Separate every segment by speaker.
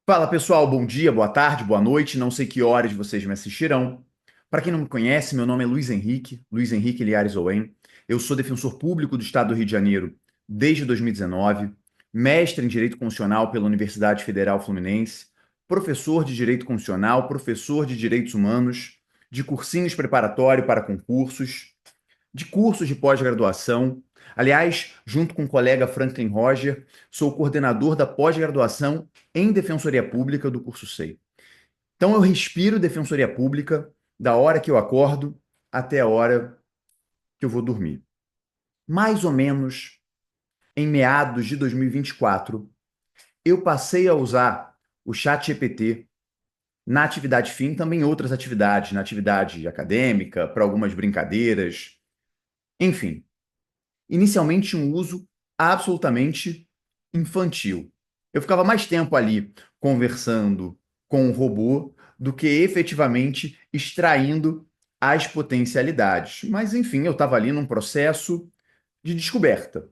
Speaker 1: Fala pessoal, bom dia, boa tarde, boa noite, não sei que horas vocês me assistirão. Para quem não me conhece, meu nome é Luiz Henrique Liares Owen. Eu sou defensor público do Estado do Rio de Janeiro desde 2019, mestre em Direito Constitucional pela Universidade Federal Fluminense, professor de Direito Constitucional, professor de Direitos Humanos, de cursinhos preparatório para concursos, de cursos de pós-graduação. Aliás, junto com o colega Franklin Roger, sou coordenador da pós-graduação em Defensoria Pública do curso SEI. Então eu respiro Defensoria Pública da hora que eu acordo até a hora que eu vou dormir. Mais ou menos em meados de 2024, eu passei a usar o ChatGPT na atividade fim, também em outras atividades, na atividade acadêmica, para algumas brincadeiras, enfim. Inicialmente um uso absolutamente infantil. Eu ficava mais tempo ali conversando com o robô do que efetivamente extraindo as potencialidades. Mas, enfim, eu estava ali num processo de descoberta.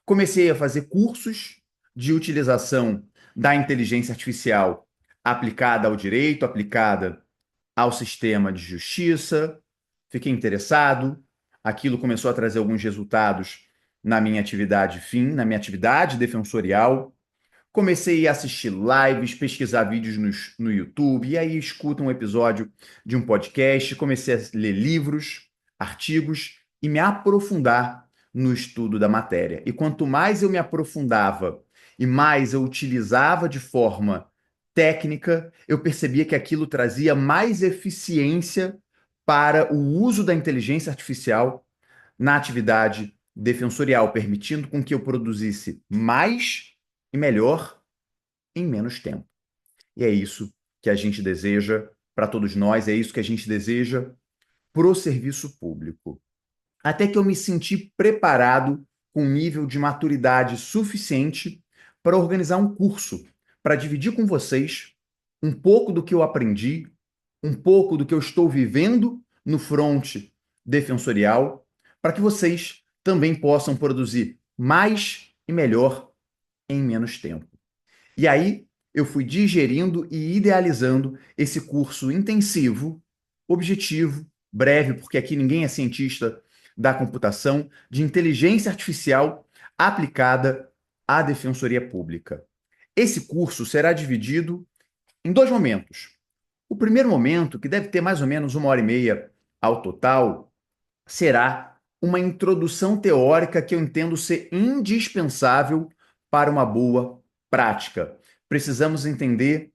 Speaker 1: Comecei a fazer cursos de utilização da inteligência artificial aplicada ao direito, aplicada ao sistema de justiça, fiquei interessado, aquilo começou a trazer alguns resultados na minha atividade fim, na minha atividade defensorial. Comecei a assistir lives, pesquisar vídeos no YouTube, e aí escuto um episódio de um podcast, comecei a ler livros, artigos e me aprofundar no estudo da matéria. E quanto mais eu me aprofundava e mais eu utilizava de forma técnica, eu percebia que aquilo trazia mais eficiência para o uso da inteligência artificial na atividade defensorial, permitindo com que eu produzisse mais e melhor em menos tempo. E é isso que a gente deseja para todos nós, é isso que a gente deseja para o serviço público. Até que eu me senti preparado com um nível de maturidade suficiente para organizar um curso, para dividir com vocês um pouco do que eu aprendi, um pouco do que eu estou vivendo no fronte defensorial, para que vocês também possam produzir mais e melhor em menos tempo. E aí eu fui digerindo e idealizando esse curso intensivo, objetivo, breve, porque aqui ninguém é cientista da computação, de inteligência artificial aplicada à defensoria pública. Esse curso será dividido em dois momentos. O primeiro momento, que deve ter mais ou menos 1 hora e meia ao total, será uma introdução teórica que eu entendo ser indispensável para uma boa prática. Precisamos entender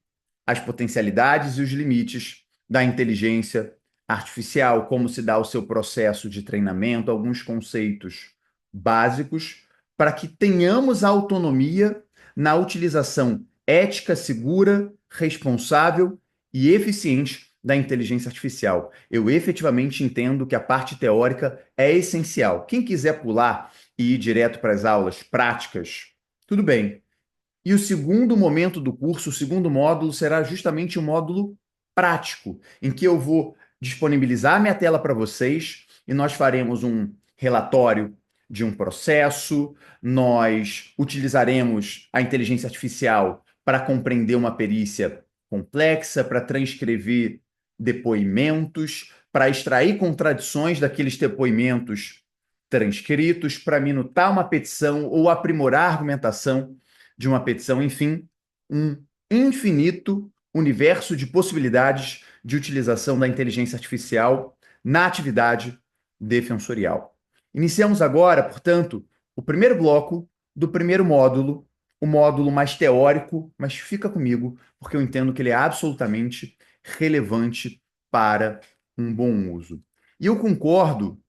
Speaker 1: as potencialidades e os limites da inteligência artificial, como se dá o seu processo de treinamento, alguns conceitos básicos, para que tenhamos autonomia na utilização ética, segura, responsável e eficiente da inteligência artificial. Eu efetivamente entendo que a parte teórica é essencial. Quem quiser pular e ir direto para as aulas práticas, tudo bem. E o segundo momento do curso, o segundo módulo, será justamente o módulo prático, em que eu vou disponibilizar minha tela para vocês e nós faremos um relatório de um processo, nós utilizaremos a inteligência artificial para compreender uma perícia complexa, para transcrever depoimentos, para extrair contradições daqueles depoimentos transcritos, para minutar uma petição ou aprimorar a argumentação de uma petição, enfim, um infinito universo de possibilidades de utilização da inteligência artificial na atividade defensorial. Iniciamos agora, portanto, o primeiro bloco do primeiro módulo, o módulo mais teórico, mas fica comigo, porque eu entendo que ele é absolutamente relevante para um bom uso. E eu concordo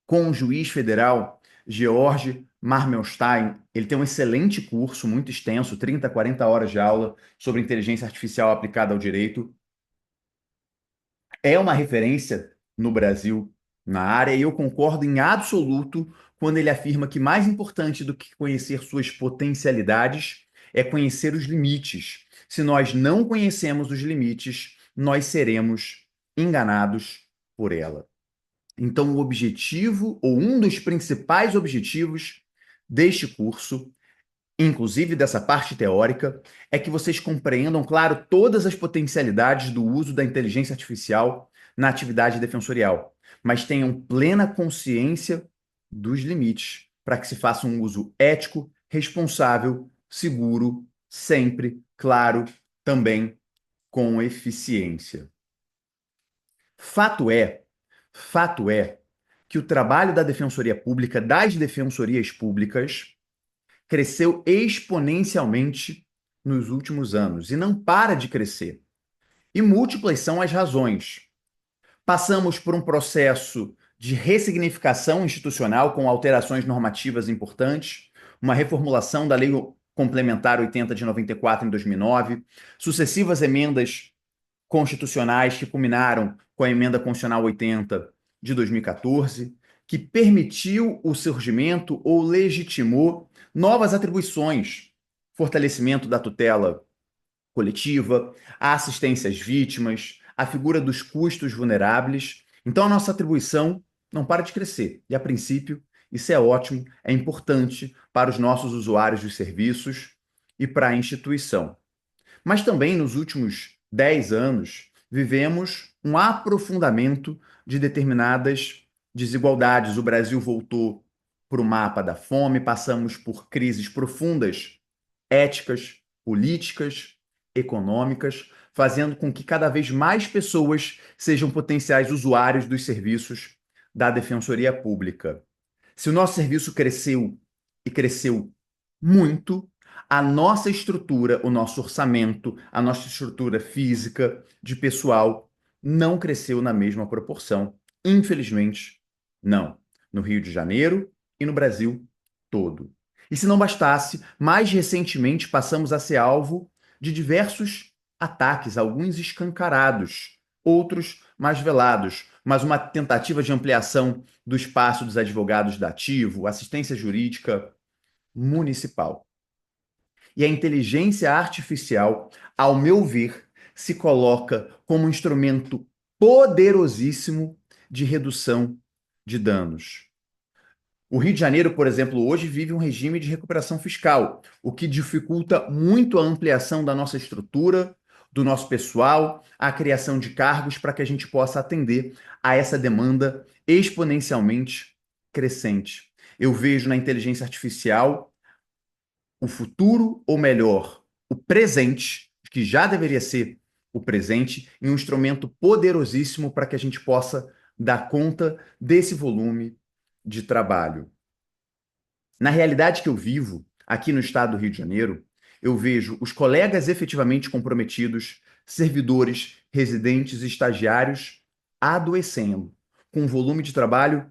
Speaker 1: com o juiz federal George Marmelstein. Ele tem um excelente curso, muito extenso, 30, 40 horas de aula sobre inteligência artificial aplicada ao direito. É uma referência no Brasil na área e eu concordo em absoluto quando ele afirma que mais importante do que conhecer suas potencialidades é conhecer os limites. Se nós não conhecemos os limites, nós seremos enganados por ela. Então, o objetivo, ou um dos principais objetivos deste curso, inclusive dessa parte teórica, é que vocês compreendam, claro, todas as potencialidades do uso da inteligência artificial na atividade defensorial, mas tenham plena consciência dos limites, para que se faça um uso ético, responsável, seguro, sempre, claro, também com eficiência. Fato é, fato é que o trabalho da Defensoria Pública, das defensorias públicas, cresceu exponencialmente nos últimos anos e não para de crescer. E múltiplas são as razões. Passamos por um processo de ressignificação institucional com alterações normativas importantes, uma reformulação da Lei Complementar 80 de 94 em 2009, sucessivas emendas constitucionais que culminaram com a Emenda Constitucional 80 de 2014, que permitiu o surgimento ou legitimou novas atribuições, fortalecimento da tutela coletiva, a assistência às vítimas, a figura dos custos vulneráveis. Então, a nossa atribuição não para de crescer. E, a princípio, isso é ótimo, é importante para os nossos usuários dos serviços e para a instituição. Mas também nos últimos 10 anos vivemos um aprofundamento de determinadas desigualdades. O Brasil voltou para o mapa da fome, passamos por crises profundas, éticas, políticas, econômicas, fazendo com que cada vez mais pessoas sejam potenciais usuários dos serviços da Defensoria Pública. Se o nosso serviço cresceu e cresceu muito, a nossa estrutura, o nosso orçamento, a nossa estrutura física de pessoal não cresceu na mesma proporção. Infelizmente, não. No Rio de Janeiro e no Brasil todo. E se não bastasse, mais recentemente passamos a ser alvo de diversos ataques, alguns escancarados, outros mais velados, mas uma tentativa de ampliação do espaço dos advogados da ativo, assistência jurídica municipal. E a inteligência artificial, ao meu ver, se coloca como um instrumento poderosíssimo de redução de danos. O Rio de Janeiro, por exemplo, hoje vive um regime de recuperação fiscal, o que dificulta muito a ampliação da nossa estrutura, do nosso pessoal, a criação de cargos para que a gente possa atender a essa demanda exponencialmente crescente. Eu vejo na inteligência artificial o futuro, ou melhor, o presente, que já deveria ser o presente, em um instrumento poderosíssimo para que a gente possa dar conta desse volume de trabalho. Na realidade que eu vivo, aqui no estado do Rio de Janeiro, eu vejo os colegas efetivamente comprometidos, servidores, residentes e estagiários adoecendo, com um volume de trabalho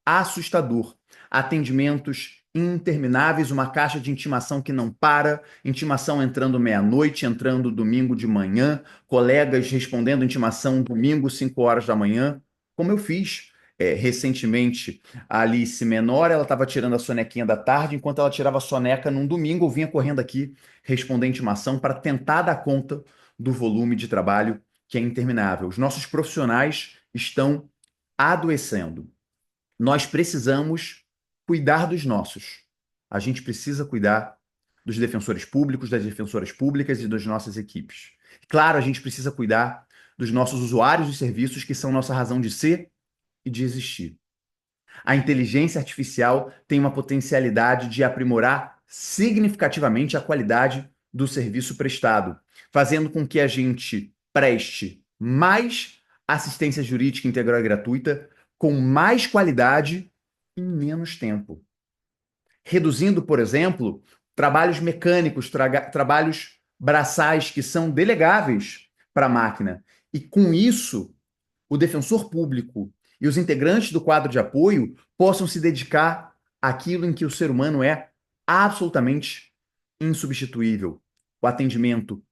Speaker 1: assustador. Atendimentos intermináveis, uma caixa de intimação que não para, intimação entrando meia-noite, entrando domingo de manhã, colegas respondendo intimação domingo, 5 horas da manhã, como eu fiz recentemente. A Alice menor, ela estava tirando a sonequinha da tarde, enquanto ela tirava a soneca num domingo, eu vinha correndo aqui responder intimação para tentar dar conta do volume de trabalho que é interminável. Os nossos profissionais estão adoecendo. Nós precisamos cuidar dos nossos. A gente precisa cuidar dos defensores públicos, das defensoras públicas e das nossas equipes. Claro, a gente precisa cuidar dos nossos usuários de serviços, que são nossa razão de ser e de existir. A inteligência artificial tem uma potencialidade de aprimorar significativamente a qualidade do serviço prestado, fazendo com que a gente preste mais assistência jurídica integral e gratuita com mais qualidade em menos tempo. Reduzindo, por exemplo, trabalhos mecânicos, trabalhos braçais que são delegáveis para a máquina. E com isso, o defensor público e os integrantes do quadro de apoio possam se dedicar àquilo em que o ser humano é absolutamente insubstituível: o atendimento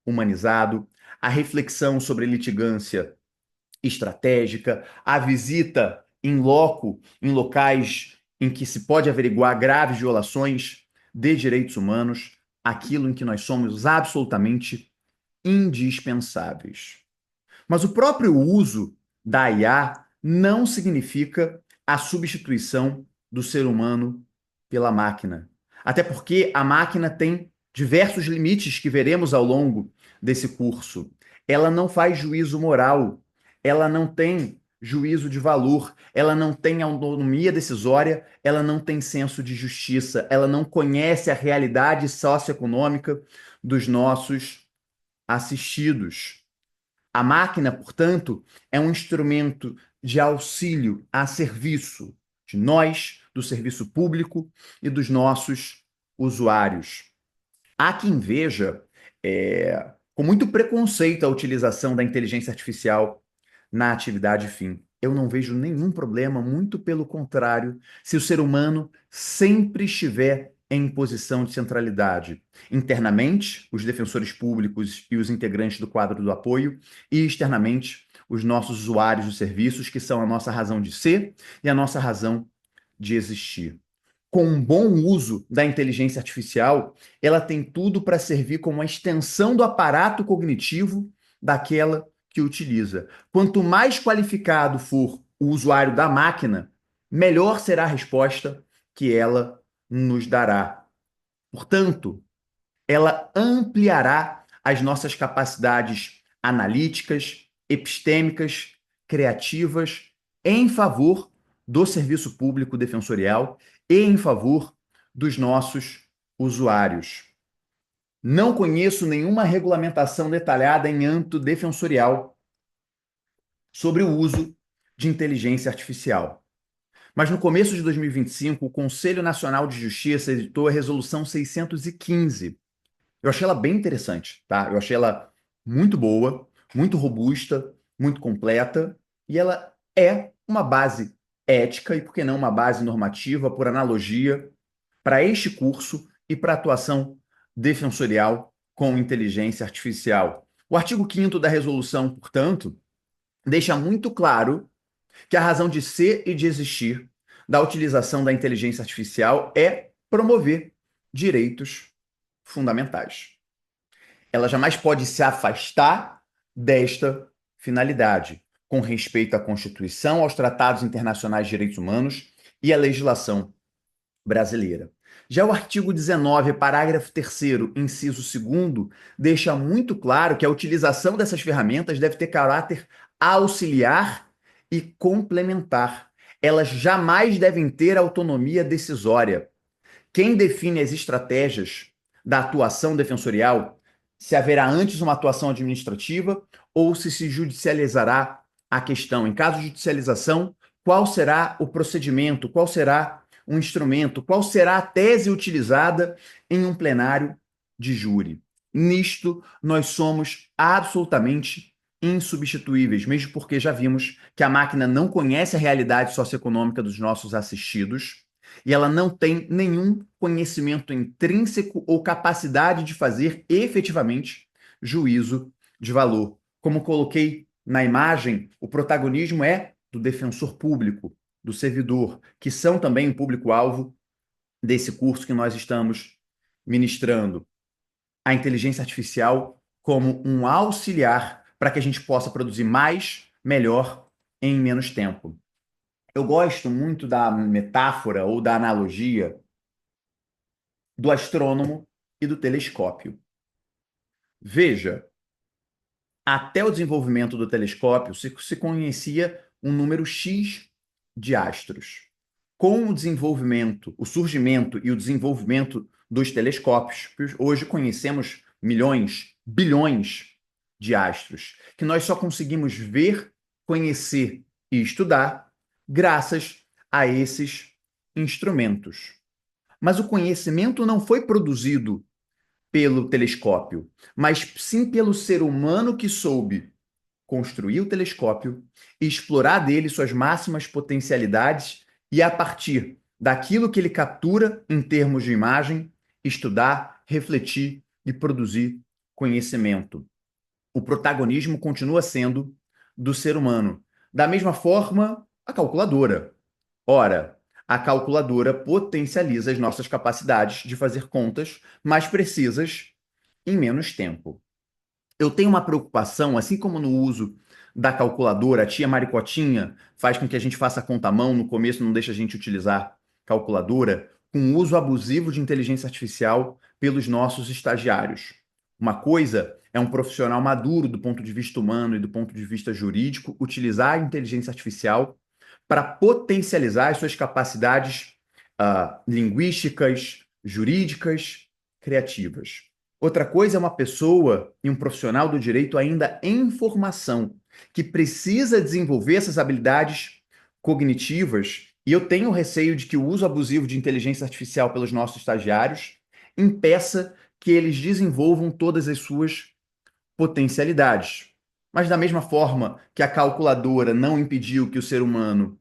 Speaker 1: humanizado, a reflexão sobre litigância estratégica, a visita em loco, em locais em que se pode averiguar graves violações de direitos humanos, aquilo em que nós somos absolutamente indispensáveis. Mas o próprio uso da IA não significa a substituição do ser humano pela máquina. Até porque a máquina tem diversos limites que veremos ao longo desse curso. Ela não faz juízo moral, ela não tem juízo de valor, ela não tem autonomia decisória, ela não tem senso de justiça, ela não conhece a realidade socioeconômica dos nossos assistidos. A máquina, portanto, é um instrumento de auxílio a serviço de nós, do serviço público e dos nossos usuários. Há quem veja com muito preconceito a utilização da inteligência artificial na atividade fim. Eu não vejo nenhum problema, muito pelo contrário, se o ser humano sempre estiver em posição de centralidade. Internamente, os defensores públicos e os integrantes do quadro do apoio, e externamente, os nossos usuários dos serviços, que são a nossa razão de ser e a nossa razão de existir. Com um bom uso da inteligência artificial, ela tem tudo para servir como uma extensão do aparato cognitivo daquela que utiliza. Quanto mais qualificado for o usuário da máquina, melhor será a resposta que ela nos dará. Portanto, ela ampliará as nossas capacidades analíticas, epistêmicas, criativas, em favor do serviço público defensorial e em favor dos nossos usuários. Não conheço nenhuma regulamentação detalhada em âmbito defensorial sobre o uso de inteligência artificial. Mas no começo de 2025, o Conselho Nacional de Justiça editou a Resolução 615. Eu achei ela bem interessante, tá? Eu achei ela muito boa, muito robusta, muito completa, e ela é uma base ética e, por que não, uma base normativa, por analogia, para este curso e para a atuação defensorial com inteligência artificial. O artigo 5º da resolução, portanto, deixa muito claro que a razão de ser e de existir da utilização da inteligência artificial é promover direitos fundamentais. Ela jamais pode se afastar desta finalidade, com respeito à Constituição, aos tratados internacionais de direitos humanos e à legislação brasileira. Já o artigo 19, parágrafo 3º, inciso 2º, deixa muito claro que a utilização dessas ferramentas deve ter caráter auxiliar e complementar. Elas jamais devem ter autonomia decisória. Quem define as estratégias da atuação defensorial, se haverá antes uma atuação administrativa ou se judicializará a questão. Em caso de judicialização, qual será o procedimento, qual será o instrumento, qual será a tese utilizada em um plenário de júri. Nisto, nós somos absolutamente insubstituíveis, mesmo porque já vimos que a máquina não conhece a realidade socioeconômica dos nossos assistidos, e ela não tem nenhum conhecimento intrínseco ou capacidade de fazer efetivamente juízo de valor. Como coloquei na imagem, o protagonismo é do defensor público, do servidor, que são também o público-alvo desse curso que nós estamos ministrando. A inteligência artificial como um auxiliar para que a gente possa produzir mais, melhor, em menos tempo. Eu gosto muito da metáfora ou da analogia do astrônomo e do telescópio. Veja, até o desenvolvimento do telescópio se conhecia um número X de astros. Com o desenvolvimento, o surgimento e o desenvolvimento dos telescópios, hoje conhecemos milhões, bilhões de astros, que nós só conseguimos ver, conhecer e estudar graças a esses instrumentos. Mas o conhecimento não foi produzido pelo telescópio, mas sim pelo ser humano que soube construir o telescópio e explorar dele suas máximas potencialidades e, a partir daquilo que ele captura em termos de imagem, estudar, refletir e produzir conhecimento. O protagonismo continua sendo do ser humano. Da mesma forma, a calculadora. Ora, a calculadora potencializa as nossas capacidades de fazer contas mais precisas em menos tempo. Eu tenho uma preocupação, assim como no uso da calculadora, a tia Maricotinha faz com que a gente faça conta à mão, no começo não deixa a gente utilizar calculadora. com o uso abusivo de inteligência artificial pelos nossos estagiários. Uma coisa é um profissional maduro do ponto de vista humano e do ponto de vista jurídico utilizar a inteligência artificial para potencializar as suas capacidades linguísticas, jurídicas, criativas. Outra coisa é uma pessoa e um profissional do direito ainda em formação, que precisa desenvolver essas habilidades cognitivas, e eu tenho receio de que o uso abusivo de inteligência artificial pelos nossos estagiários impeça que eles desenvolvam todas as suas potencialidades. Mas da mesma forma que a calculadora não impediu que o ser humano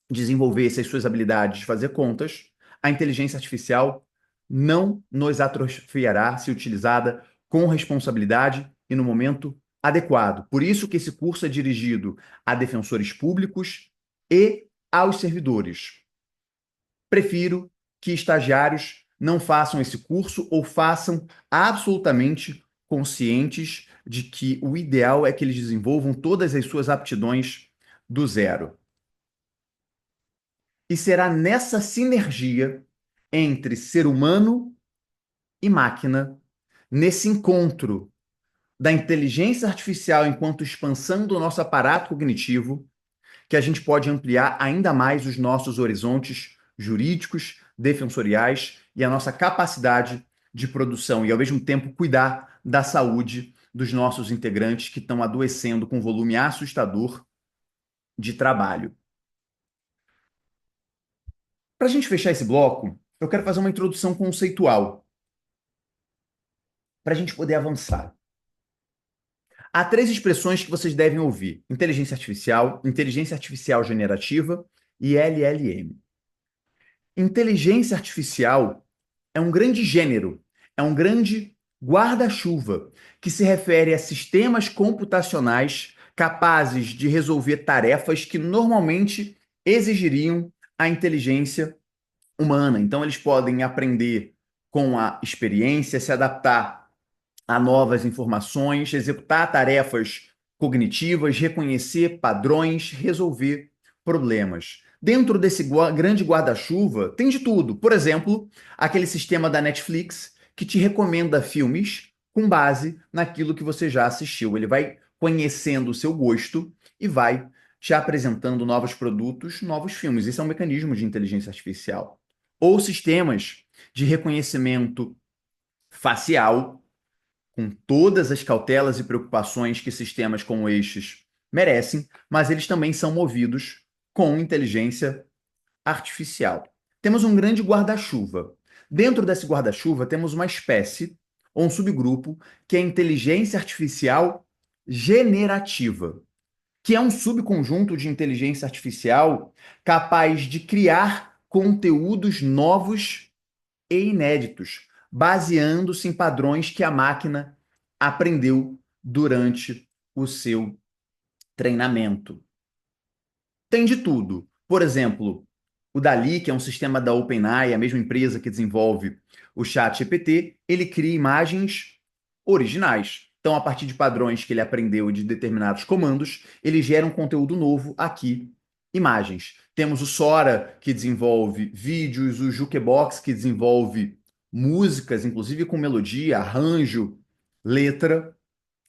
Speaker 1: desenvolvesse as suas habilidades de fazer contas, a inteligência artificial não nos atrofiará se utilizada com responsabilidade e no momento adequado. Por isso que esse curso é dirigido a defensores públicos e aos servidores. Prefiro que estagiários não façam esse curso ou façam absolutamente conscientes de que o ideal é que eles desenvolvam todas as suas aptidões do zero. E será nessa sinergia entre ser humano e máquina, nesse encontro da inteligência artificial enquanto expansão do nosso aparato cognitivo, que a gente pode ampliar ainda mais os nossos horizontes jurídicos, defensoriais e a nossa capacidade de produção e, ao mesmo tempo, cuidar da saúde dos nossos integrantes que estão adoecendo com um volume assustador de trabalho. Para a gente fechar esse bloco, eu quero fazer uma introdução conceitual para a gente poder avançar. Há três expressões que vocês devem ouvir: inteligência artificial generativa e LLM. Inteligência artificial é um grande gênero, é um grande guarda-chuva que se refere a sistemas computacionais capazes de resolver tarefas que normalmente exigiriam a inteligência humana. Então, eles podem aprender com a experiência, se adaptar a novas informações, executar tarefas cognitivas, reconhecer padrões, resolver problemas. Dentro desse grande guarda-chuva tem de tudo. Por exemplo, aquele sistema da Netflix que te recomenda filmes com base naquilo que você já assistiu. Ele vai conhecendo o seu gosto e vai te apresentando novos produtos, novos filmes. Esse é um mecanismo de inteligência artificial. Ou sistemas de reconhecimento facial, com todas as cautelas e preocupações que sistemas como estes merecem, mas eles também são movidos com inteligência artificial. Temos um grande guarda-chuva. Dentro desse guarda-chuva, temos uma espécie ou um subgrupo que é a inteligência artificial generativa, que é um subconjunto de inteligência artificial capaz de criar conteúdos novos e inéditos, baseando-se em padrões que a máquina aprendeu durante o seu treinamento. Tem de tudo. Por exemplo, o DALL-E, que é um sistema da OpenAI, a mesma empresa que desenvolve o ChatGPT, ele cria imagens originais. Então, a partir de padrões que ele aprendeu de determinados comandos, ele gera um conteúdo novo aqui, imagens. Temos o Sora, que desenvolve vídeos, o Jukebox, que desenvolve músicas, inclusive com melodia, arranjo, letra.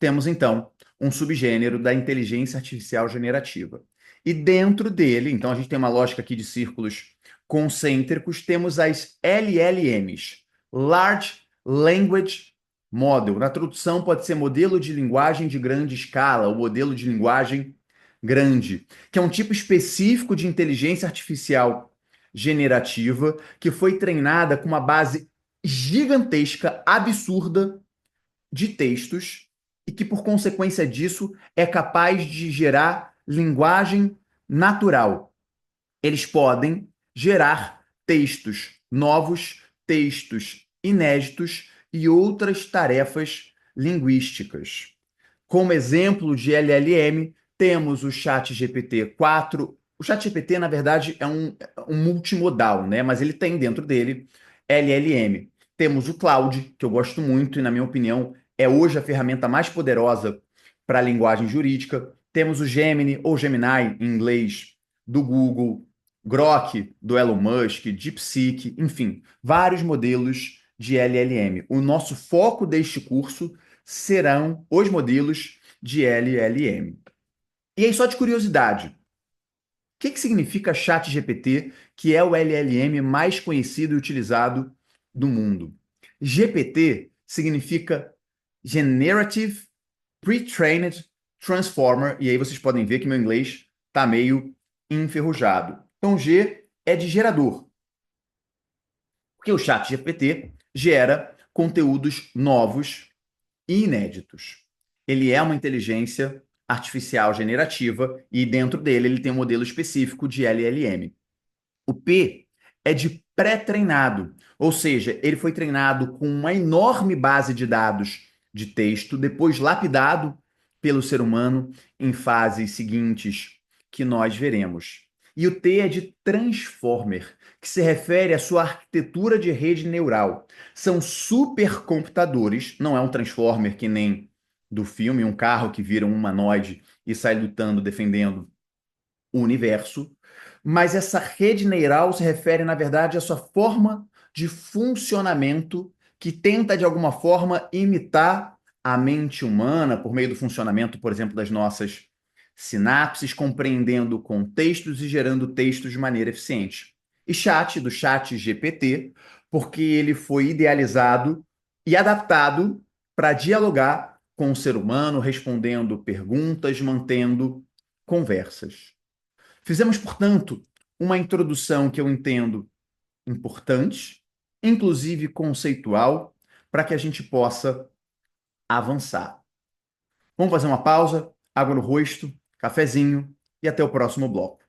Speaker 1: Temos, então, um subgênero da inteligência artificial generativa. E dentro dele, então a gente tem uma lógica aqui de círculos concêntricos, temos as LLMs, Large Language Model. Na tradução pode ser modelo de linguagem de grande escala, ou modelo de linguagem grande, que é um tipo específico de inteligência artificial generativa que foi treinada com uma base gigantesca, absurda de textos e que, por consequência disso, é capaz de gerar linguagem natural. Eles podem gerar textos novos, textos inéditos e outras tarefas linguísticas. Como exemplo de LLM, temos o ChatGPT-4. O ChatGPT, na verdade, é um multimodal, né? Mas ele tem dentro dele LLM. Temos o Claude, que eu gosto muito e, na minha opinião, é hoje a ferramenta mais poderosa para a linguagem jurídica. Temos o Gemini, ou Gemini em inglês, do Google. Grok, do Elon Musk, DeepSeek, enfim, vários modelos de LLM. O nosso foco deste curso serão os modelos de LLM. E aí, só de curiosidade, o que significa ChatGPT, que é o LLM mais conhecido e utilizado do mundo? GPT significa Generative Pre-trained Transformer, e aí vocês podem ver que meu inglês está meio enferrujado. Então, G é de gerador, porque o chat GPT gera conteúdos novos e inéditos. Ele é uma inteligência artificial generativa e dentro dele ele tem um modelo específico de LLM. O P é de pré-treinado, ou seja, ele foi treinado com uma enorme base de dados de texto, depois lapidado pelo ser humano em fases seguintes que nós veremos. E o T é de transformer, que se refere à sua arquitetura de rede neural. São supercomputadores, não é um transformer que nem do filme, um carro que vira um humanoide e sai lutando, defendendo o universo, mas essa rede neural se refere, na verdade, à sua forma de funcionamento que tenta, de alguma forma, imitar a mente humana por meio do funcionamento, por exemplo, das nossas sinapses, compreendendo contextos e gerando textos de maneira eficiente. E chat, do chat GPT, porque ele foi idealizado e adaptado para dialogar com o ser humano, respondendo perguntas, mantendo conversas. Fizemos, portanto, uma introdução que eu entendo importante, inclusive conceitual, para que a gente possa avançar. Vamos fazer uma pausa, água no rosto, cafezinho e até o próximo bloco.